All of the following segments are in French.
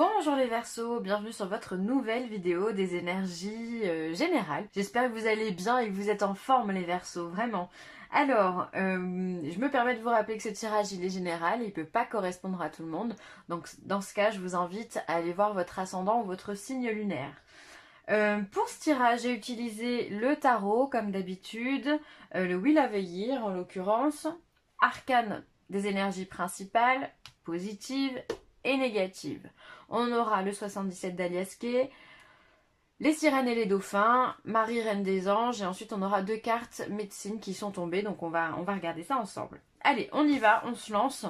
Bonjour les Verseaux, bienvenue sur votre nouvelle vidéo des énergies générales. J'espère que vous allez bien et que vous êtes en forme les Verseaux, vraiment. Alors, je me permets de vous rappeler que ce tirage il est général, il ne peut pas correspondre à tout le monde. Donc dans ce cas, je vous invite à aller voir votre ascendant ou votre signe lunaire. Pour ce tirage, j'ai utilisé le tarot comme d'habitude, le Wheel of the Year en l'occurrence, arcane des énergies principales, positives et négatives. On aura le 77 d'Aliasqué, les sirènes et les dauphins, Marie Reine des Anges, et ensuite on aura deux cartes médecine qui sont tombées, donc on va regarder ça ensemble. Allez, on y va, on se lance.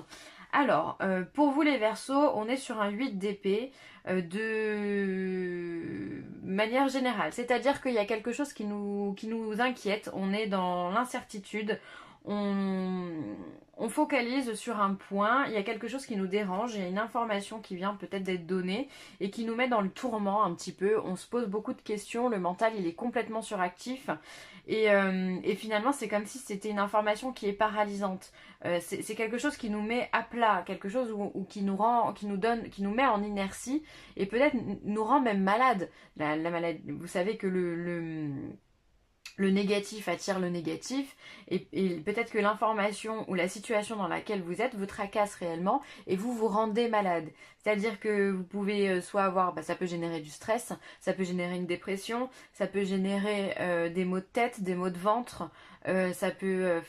Alors, pour vous les Verseaux, on est sur un 8 d'épée de manière générale. C'est-à-dire qu'il y a quelque chose qui nous inquiète, on est dans l'incertitude, on focalise sur un point, il y a quelque chose qui nous dérange, il y a une information qui vient peut-être d'être donnée et qui nous met dans le tourment un petit peu, on se pose beaucoup de questions, le mental il est complètement suractif et finalement c'est comme si c'était une information qui est paralysante. C'est quelque chose qui nous met à plat, quelque chose où qui nous rend, qui nous met en inertie et peut-être nous rend même malade. La maladie, vous savez que le négatif attire le négatif et peut-être que l'information ou la situation dans laquelle vous êtes vous tracasse réellement et vous vous rendez malade. C'est-à-dire que vous pouvez soit avoir, ça peut générer du stress, ça peut générer une dépression, ça peut générer des maux de tête, des maux de ventre, ça peut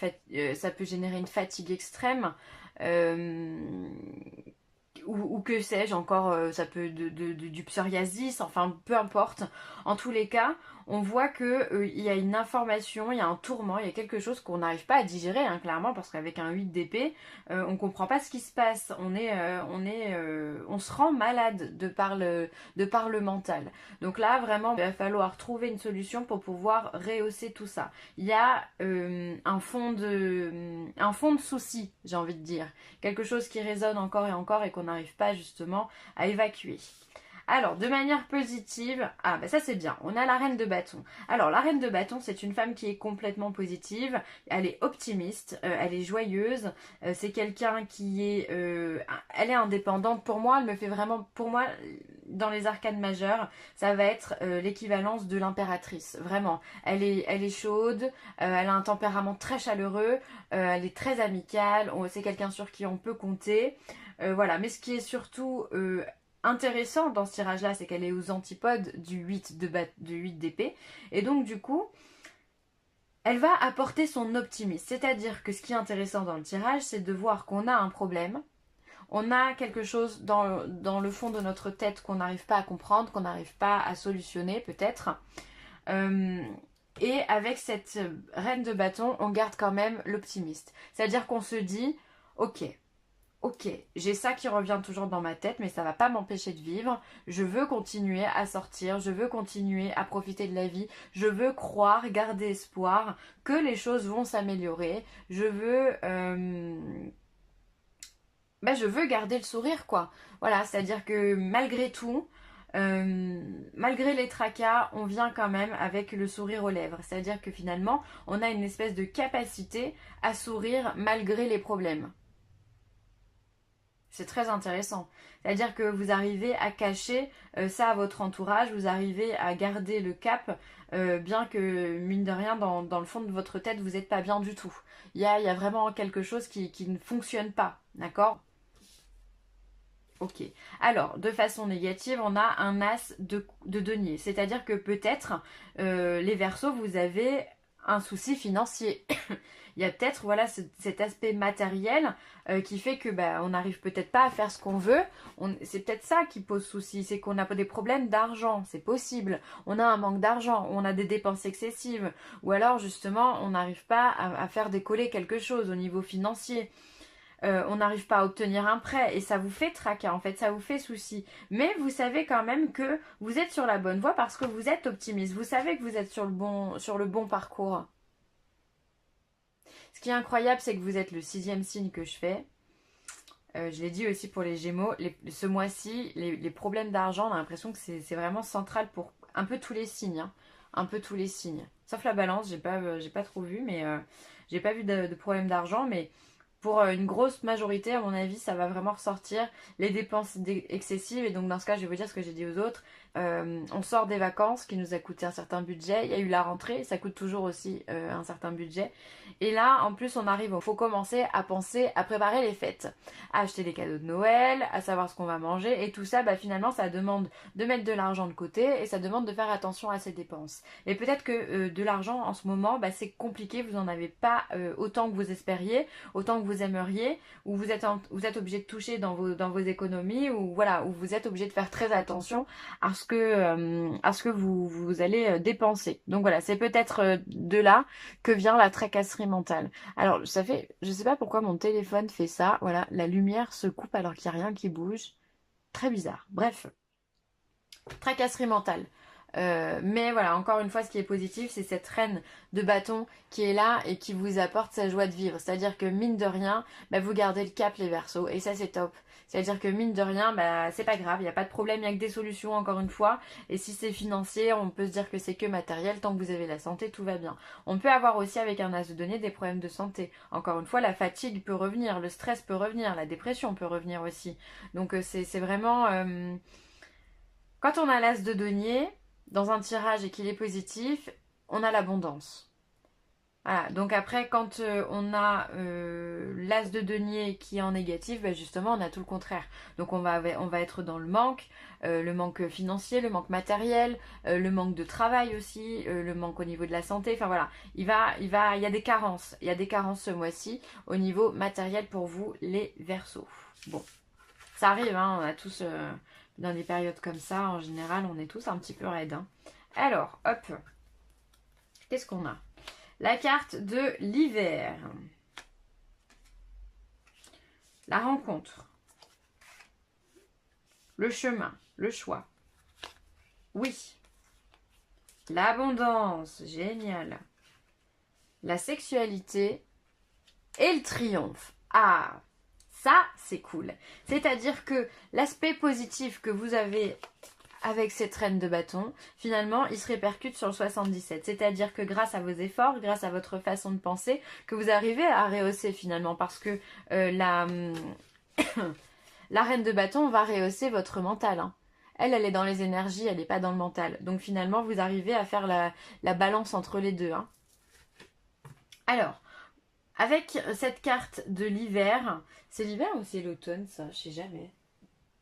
générer une fatigue extrême. Ou que sais-je encore, ça peut du psoriasis, enfin peu importe. En tous les cas, on voit que il y a une information, il y a un tourment, il y a quelque chose qu'on n'arrive pas à digérer, hein, clairement, parce qu'avec un 8 d'épée, on comprend pas ce qui se passe. On se rend malade de par le mental. Donc là, vraiment, il va falloir trouver une solution pour pouvoir rehausser tout ça. Il y a un fond de souci, j'ai envie de dire. Quelque chose qui résonne encore et encore et qu'on n'arrive pas justement à évacuer. Alors, de manière positive, ça c'est bien, on a la reine de bâton. Alors, la reine de bâton, c'est une femme qui est complètement positive, elle est optimiste, elle est joyeuse, c'est quelqu'un qui est... elle est indépendante. Pour moi, elle me fait vraiment... Pour moi, dans les arcanes majeures, ça va être l'équivalence de l'impératrice, vraiment. Elle est chaude, elle a un tempérament très chaleureux, elle est très amicale, c'est quelqu'un sur qui on peut compter. Voilà, mais ce qui est surtout intéressant dans ce tirage-là, c'est qu'elle est aux antipodes du 8 d'épée. Et donc, du coup, elle va apporter son optimisme. C'est-à-dire que ce qui est intéressant dans le tirage, c'est de voir qu'on a un problème. On a quelque chose dans le fond de notre tête qu'on n'arrive pas à comprendre, qu'on n'arrive pas à solutionner, peut-être. Et avec cette reine de bâton, on garde quand même l'optimiste. C'est-à-dire qu'on se dit, ok, j'ai ça qui revient toujours dans ma tête, mais ça va pas m'empêcher de vivre. Je veux continuer à sortir, je veux continuer à profiter de la vie, je veux croire, garder espoir que les choses vont s'améliorer. Je veux garder le sourire, quoi. Voilà, c'est-à-dire que malgré tout, malgré les tracas, on vient quand même avec le sourire aux lèvres. C'est-à-dire que finalement, on a une espèce de capacité à sourire malgré les problèmes. C'est très intéressant. C'est-à-dire que vous arrivez à cacher ça à votre entourage, vous arrivez à garder le cap, bien que, mine de rien, dans le fond de votre tête, vous n'êtes pas bien du tout. Il y a vraiment quelque chose qui ne fonctionne pas, d'accord ? Ok. Alors, de façon négative, on a un as de denier. C'est-à-dire que peut-être, les Verseaux, vous avez un souci financier. Il y a peut-être cet aspect matériel qui fait que on n'arrive peut-être pas à faire ce qu'on veut. C'est peut-être ça qui pose souci, c'est qu'on a des problèmes d'argent, c'est possible. On a un manque d'argent, on a des dépenses excessives, ou alors justement on n'arrive pas à faire décoller quelque chose au niveau financier. On n'arrive pas à obtenir un prêt et ça vous fait tracas en fait, ça vous fait souci. Mais vous savez quand même que vous êtes sur la bonne voie parce que vous êtes optimiste. Vous savez que vous êtes sur le bon parcours. Ce qui est incroyable, c'est que vous êtes le 6e signe que je fais. Je l'ai dit aussi pour les Gémeaux. Ce mois-ci, les problèmes d'argent, on a l'impression que c'est vraiment central pour un peu tous les signes. Hein. Un peu tous les signes. Sauf la balance, j'ai pas trop vu, mais j'ai pas vu de problème d'argent. Mais pour une grosse majorité, à mon avis, ça va vraiment ressortir les dépenses excessives. Et donc dans ce cas, je vais vous dire ce que j'ai dit aux autres. On sort des vacances qui nous a coûté un certain budget. Il y a eu la rentrée, ça coûte toujours aussi un certain budget. Et là, en plus, on arrive, il faut commencer à penser à préparer les fêtes, à acheter des cadeaux de Noël, à savoir ce qu'on va manger. Et tout ça, bah, finalement, ça demande de mettre de l'argent de côté et ça demande de faire attention à ses dépenses. Et peut-être que de l'argent en ce moment, bah, c'est compliqué, vous n'en avez pas autant que vous espériez, autant que vous aimeriez, ou vous êtes obligé de toucher dans vos économies, ou voilà, ou vous êtes obligé de faire très attention à ce que vous allez dépenser. Donc voilà, c'est peut-être de là que vient la tracasserie mentale. Alors ça fait, je sais pas pourquoi mon téléphone fait ça, voilà, la lumière se coupe alors qu'il n'y a rien qui bouge. Très bizarre. Bref, tracasserie mentale. Mais voilà, encore une fois, ce qui est positif, c'est cette reine de bâton qui est là et qui vous apporte sa joie de vivre. C'est-à-dire que mine de rien, bah, vous gardez le cap les Verseaux et ça c'est top. C'est-à-dire que mine de rien, bah, c'est pas grave, il n'y a pas de problème, il n'y a que des solutions encore une fois. Et si c'est financier, on peut se dire que c'est que matériel, tant que vous avez la santé, tout va bien. On peut avoir aussi avec un as de denier des problèmes de santé. Encore une fois, la fatigue peut revenir, le stress peut revenir, la dépression peut revenir aussi. Donc c'est vraiment... Quand on a l'as de denier, dans un tirage et qu'il est positif, on a l'abondance. Voilà, donc après quand on a l'as de denier qui est en négatif, ben justement on a tout le contraire. Donc on va être dans le manque financier, le manque matériel, le manque de travail aussi, le manque au niveau de la santé. Enfin voilà, il y a des carences. Il y a des carences ce mois-ci au niveau matériel pour vous les Verseaux. Bon, ça arrive, hein, on a tous dans des périodes comme ça, en général, on est tous un petit peu raides. Hein. Alors, hop, qu'est-ce qu'on a? La carte de l'hiver. La rencontre. Le chemin, le choix. Oui. L'abondance, génial. La sexualité et le triomphe. Ah, ça, c'est cool. C'est-à-dire que l'aspect positif que vous avez avec cette reine de bâton, finalement, il se répercute sur le 77. C'est-à-dire que grâce à vos efforts, grâce à votre façon de penser, que vous arrivez à rehausser finalement. Parce que la reine de bâton va rehausser votre mental. Hein. Elle est dans les énergies, elle n'est pas dans le mental. Donc finalement, vous arrivez à faire la balance entre les deux. Hein. Alors, avec cette carte de l'hiver, c'est l'hiver ou c'est l'automne ça? Je sais jamais.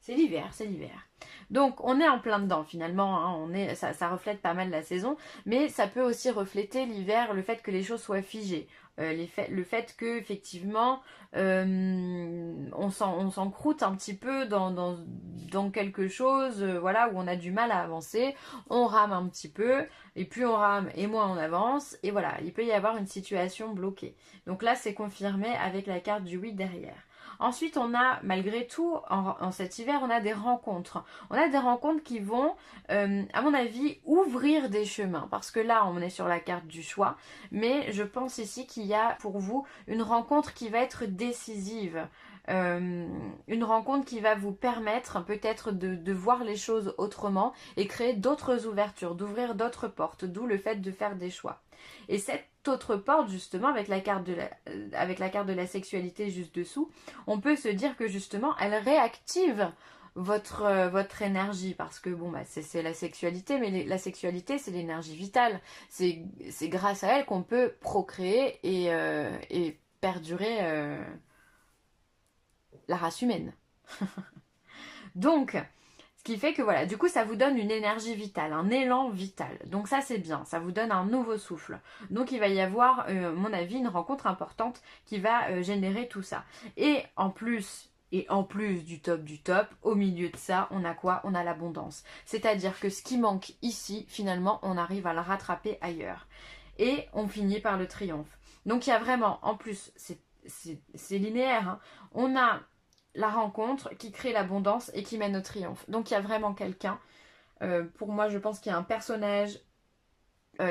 C'est l'hiver, c'est l'hiver. Donc on est en plein dedans finalement, hein, ça reflète pas mal la saison, mais ça peut aussi refléter l'hiver, le fait que les choses soient figées. Le fait que effectivement on s'encroute un petit peu dans quelque chose voilà, où on a du mal à avancer, on rame un petit peu, et plus on rame et moins on avance, et voilà, il peut y avoir une situation bloquée. Donc là c'est confirmé avec la carte du 8 derrière. Ensuite, on a, malgré tout, en cet hiver, on a des rencontres. On a des rencontres qui vont, à mon avis, ouvrir des chemins. Parce que là, on est sur la carte du choix. Mais je pense ici qu'il y a pour vous une rencontre qui va être décisive. Une rencontre qui va vous permettre peut-être de voir les choses autrement et créer d'autres ouvertures, d'ouvrir d'autres portes, d'où le fait de faire des choix. Et cette autre porte, justement, avec la carte de la sexualité juste dessous, on peut se dire que justement, elle réactive votre énergie, parce que bon, bah, c'est la sexualité, mais la sexualité, c'est l'énergie vitale. C'est grâce à elle qu'on peut procréer et perdurer la race humaine. Donc, ce qui fait que voilà, du coup, ça vous donne une énergie vitale, un élan vital. Donc ça, c'est bien, ça vous donne un nouveau souffle. Donc il va y avoir, à mon avis, une rencontre importante qui va générer tout ça. Et en plus du top, au milieu de ça, on a quoi? On a l'abondance. C'est-à-dire que ce qui manque ici, finalement, on arrive à le rattraper ailleurs. Et on finit par le triomphe. Donc il y a vraiment, en plus, c'est linéaire, hein, on a la rencontre qui crée l'abondance et qui mène au triomphe. Donc il y a vraiment quelqu'un, pour moi je pense qu'il y a un personnage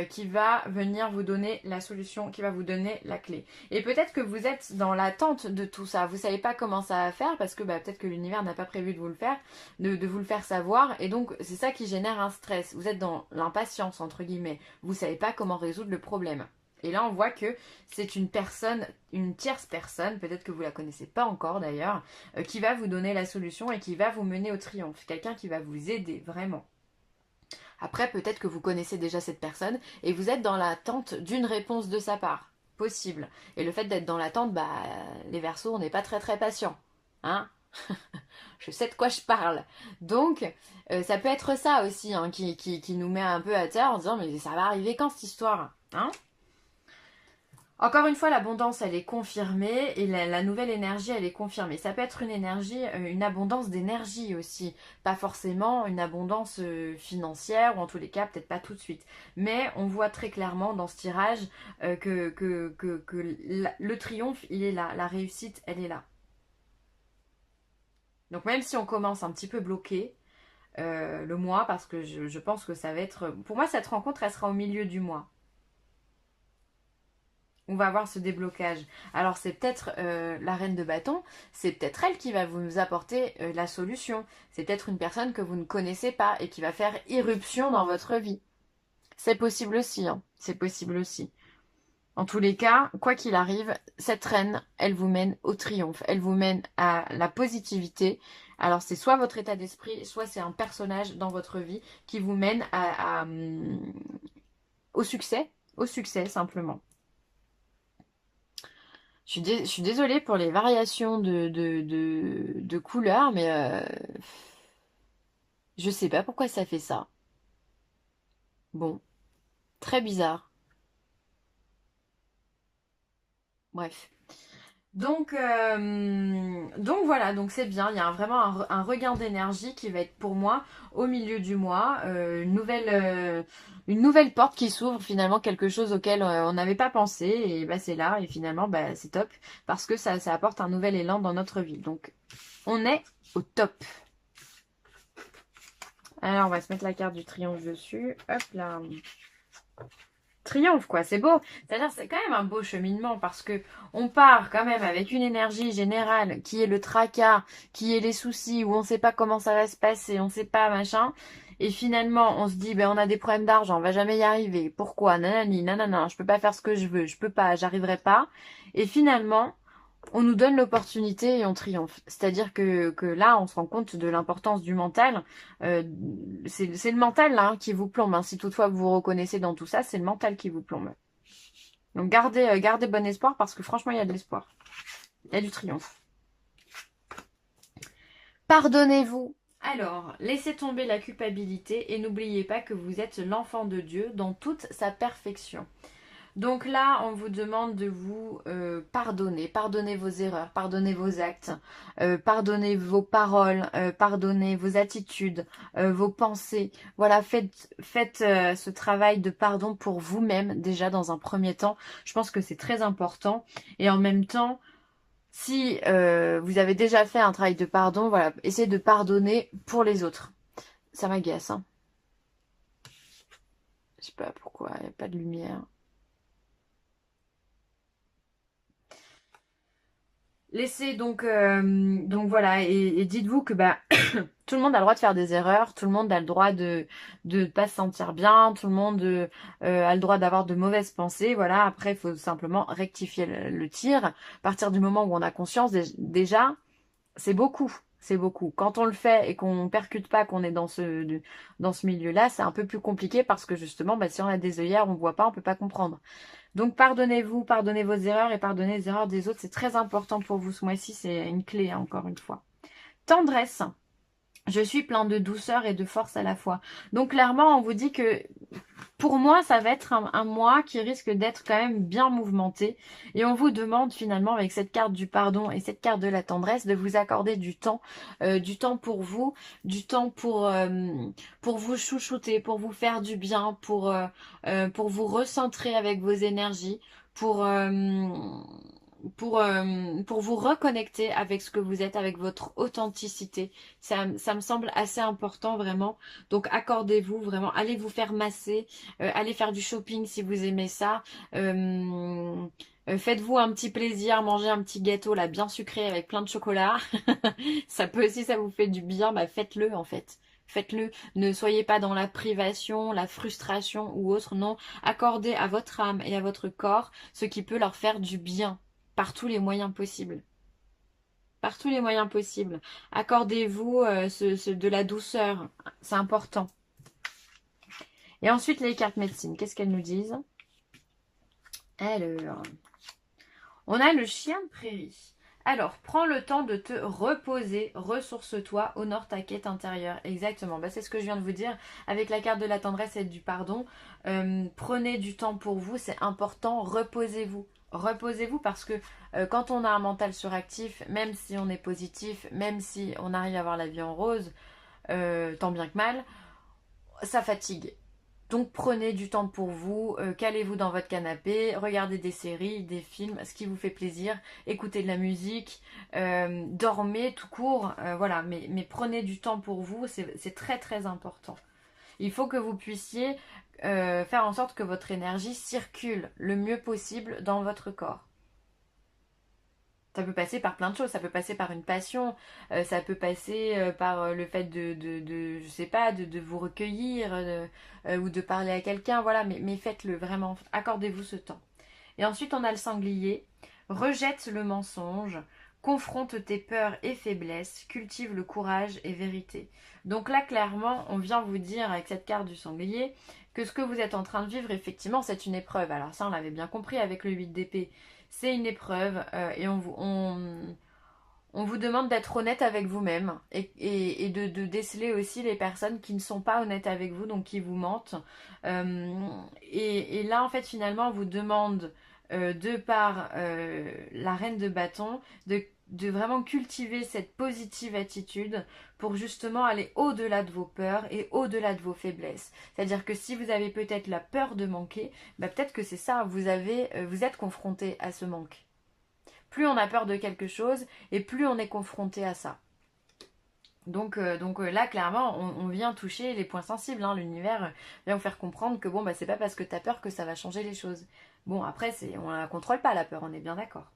qui va venir vous donner la solution, qui va vous donner la clé. Et peut-être que vous êtes dans l'attente de tout ça, vous ne savez pas comment ça va faire, parce que peut-être que l'univers n'a pas prévu de vous le faire, de vous le faire savoir, et donc c'est ça qui génère un stress. Vous êtes dans l'impatience, entre guillemets, vous ne savez pas comment résoudre le problème. Et là, on voit que c'est une personne, une tierce personne, peut-être que vous la connaissez pas encore d'ailleurs, qui va vous donner la solution et qui va vous mener au triomphe. Quelqu'un qui va vous aider vraiment. Après, peut-être que vous connaissez déjà cette personne et vous êtes dans l'attente d'une réponse de sa part. Possible. Et le fait d'être dans l'attente, bah, les Verseaux, on n'est pas très très patient. Hein? Je sais de quoi je parle. Donc, ça peut être ça aussi, hein, qui nous met un peu à terre en disant, mais ça va arriver quand cette histoire? Hein? Encore une fois, l'abondance, elle est confirmée et la nouvelle énergie, elle est confirmée. Ça peut être une énergie, une abondance d'énergie aussi. Pas forcément une abondance financière, ou en tous les cas, peut-être pas tout de suite. Mais on voit très clairement dans ce tirage que le triomphe, il est là. La réussite, elle est là. Donc même si on commence un petit peu bloqué, le mois, parce que je pense que ça va être... Pour moi, cette rencontre, elle sera au milieu du mois. On va avoir ce déblocage. Alors c'est peut-être la reine de bâton, c'est peut-être elle qui va vous apporter la solution. C'est peut-être une personne que vous ne connaissez pas et qui va faire irruption dans votre vie. C'est possible aussi, hein. C'est possible aussi. En tous les cas, quoi qu'il arrive, cette reine, elle vous mène au triomphe. Elle vous mène à la positivité. Alors c'est soit votre état d'esprit, soit c'est un personnage dans votre vie qui vous mène au succès simplement. Je suis désolée pour les variations de couleurs, mais je sais pas pourquoi ça fait ça. Bon, très bizarre. Bref. Donc voilà, donc c'est bien. Il y a vraiment un regain d'énergie qui va être pour moi au milieu du mois. Une nouvelle porte qui s'ouvre, finalement, quelque chose auquel on n'avait pas pensé. Et bah, c'est là, et finalement, bah, c'est top. Parce que ça apporte un nouvel élan dans notre vie. Donc, on est au top. Alors, on va se mettre la carte du triomphe dessus. Hop là. Triomphe, quoi, c'est beau. C'est-à-dire, c'est quand même un beau cheminement parce que on part quand même avec une énergie générale qui est le tracas, qui est les soucis, où on sait pas comment ça va se passer, on sait pas, machin. Et finalement, on se dit, ben, on a des problèmes d'argent, on va jamais y arriver. Pourquoi? Nanani, nanana, je peux pas faire ce que je veux, je peux pas, j'arriverai pas. Et finalement, on nous donne l'opportunité et on triomphe. C'est-à-dire que là, on se rend compte de l'importance du mental. Euh, c'est le mental là, hein, qui vous plombe. Hein. Si toutefois vous vous reconnaissez dans tout ça, c'est le mental qui vous plombe. Donc gardez bon espoir parce que franchement, il y a de l'espoir. Il y a du triomphe. Pardonnez-vous. Alors, laissez tomber la culpabilité et n'oubliez pas que vous êtes l'enfant de Dieu dans toute sa perfection. Donc là, on vous demande de vous pardonner. Pardonnez vos erreurs, pardonnez vos actes, pardonnez vos paroles, pardonnez vos attitudes, vos pensées. Voilà, faites ce travail de pardon pour vous-même déjà dans un premier temps. Je pense que c'est très important. Et en même temps, si vous avez déjà fait un travail de pardon, voilà, essayez de pardonner pour les autres. Ça m'agace, hein. Je sais pas pourquoi, il n'y a pas de lumière. Laissez donc voilà, et dites-vous que bah tout le monde a le droit de faire des erreurs, tout le monde a le droit de pas se sentir bien, tout le monde a le droit d'avoir de mauvaises pensées. Voilà, après il faut simplement rectifier le tir. À partir du moment où on a conscience, déjà, c'est beaucoup. C'est beaucoup. Quand on le fait et qu'on percute pas qu'on est dans ce milieu-là, c'est un peu plus compliqué parce que justement, bah, si on a des œillères, on voit pas, on peut pas comprendre. Donc pardonnez-vous, pardonnez vos erreurs et pardonnez les erreurs des autres. C'est très important pour vous ce mois-ci, c'est une clé, hein, encore une fois. Tendresse. Je suis plein de douceur et de force à la fois. Donc clairement, on vous dit que pour moi, ça va être un mois qui risque d'être quand même bien mouvementé. Et on vous demande finalement, avec cette carte du pardon et cette carte de la tendresse, de vous accorder du temps pour vous, du temps pour vous chouchouter, pour vous faire du bien, pour vous recentrer avec vos énergies, pour vous reconnecter avec ce que vous êtes, avec votre authenticité. Ça me semble assez important vraiment. Donc accordez-vous vraiment, allez vous faire masser, allez faire du shopping si vous aimez ça. Faites-vous un petit plaisir, mangez un petit gâteau là bien sucré avec plein de chocolat. Ça peut aussi, ça vous fait du bien, bah faites-le en fait. faites-le. Ne soyez pas dans la privation, la frustration ou autre, non. Accordez à votre âme et à votre corps ce qui peut leur faire du bien, par tous les moyens possibles. Par tous les moyens possibles. Accordez-vous de la douceur, c'est important. Et ensuite, les cartes médecine, qu'est-ce qu'elles nous disent? Alors, on a le chien de prairie. Alors, prends le temps de te reposer, ressource-toi, honore ta quête intérieure. Exactement, bah, c'est ce que je viens de vous dire avec la carte de la tendresse et du pardon. Prenez du temps pour vous, c'est important, reposez-vous. Reposez-vous parce que quand on a un mental suractif, même si on est positif, même si on arrive à avoir la vie en rose, tant bien que mal, ça fatigue. Donc prenez du temps pour vous, calez-vous dans votre canapé, regardez des séries, des films, ce qui vous fait plaisir, écoutez de la musique, dormez tout court, voilà, mais prenez du temps pour vous, c'est très très important. Il faut que vous puissiez faire en sorte que votre énergie circule le mieux possible dans votre corps. Ça peut passer par plein de choses, ça peut passer par une passion, ça peut passer par le fait je sais pas, de vous recueillir ou de parler à quelqu'un, voilà, mais faites-le vraiment, accordez-vous ce temps. Et ensuite on a le sanglier, rejette le mensonge, confronte tes peurs et faiblesses, cultive le courage et vérité. Donc là clairement on vient vous dire avec cette carte du sanglier que ce que vous êtes en train de vivre effectivement c'est une épreuve. Alors ça on l'avait bien compris avec le 8 d'épée. C'est une épreuve et on vous demande d'être honnête avec vous-même et de déceler aussi les personnes qui ne sont pas honnêtes avec vous, donc qui vous mentent. Et là, en fait, finalement, on vous demande, de par la reine de bâton, de vraiment cultiver cette positive attitude pour justement aller au-delà de vos peurs et au-delà de vos faiblesses. C'est-à-dire que si vous avez peut-être la peur de manquer, bah peut-être que c'est ça, vous êtes confronté à ce manque. Plus on a peur de quelque chose et plus on est confronté à ça. Donc là, clairement, on vient toucher les points sensibles. Hein. L'univers vient vous faire comprendre que bon, bah, c'est pas parce que tu as peur que ça va changer les choses. Bon, après, on ne la contrôle pas, la peur, on est bien d'accord.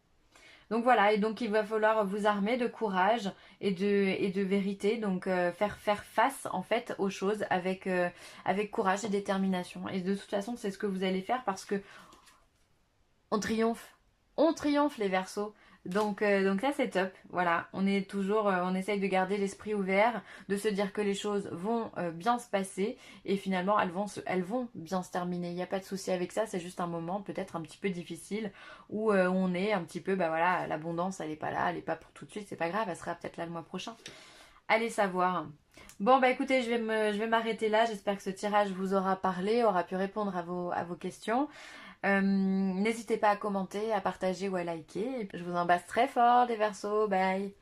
Donc voilà, et donc il va falloir vous armer de courage et de vérité, donc faire face en fait aux choses avec courage et détermination. Et de toute façon, c'est ce que vous allez faire parce que on triomphe. On triomphe les Verseaux. Donc ça c'est top. Voilà, on est toujours, on essaye de garder l'esprit ouvert, de se dire que les choses vont bien se passer et finalement elles vont bien se terminer. Il n'y a pas de souci avec ça. C'est juste un moment peut-être un petit peu difficile où on est un petit peu, bah voilà, l'abondance elle est pas là, elle est pas pour tout de suite. C'est pas grave, elle sera peut-être là le mois prochain. Allez savoir. Bon bah écoutez, je vais m'arrêter là. J'espère que ce tirage vous aura parlé, aura pu répondre à vos questions. N'hésitez pas à commenter, à partager ou à liker. Je vous embrasse très fort les Verseaux, bye.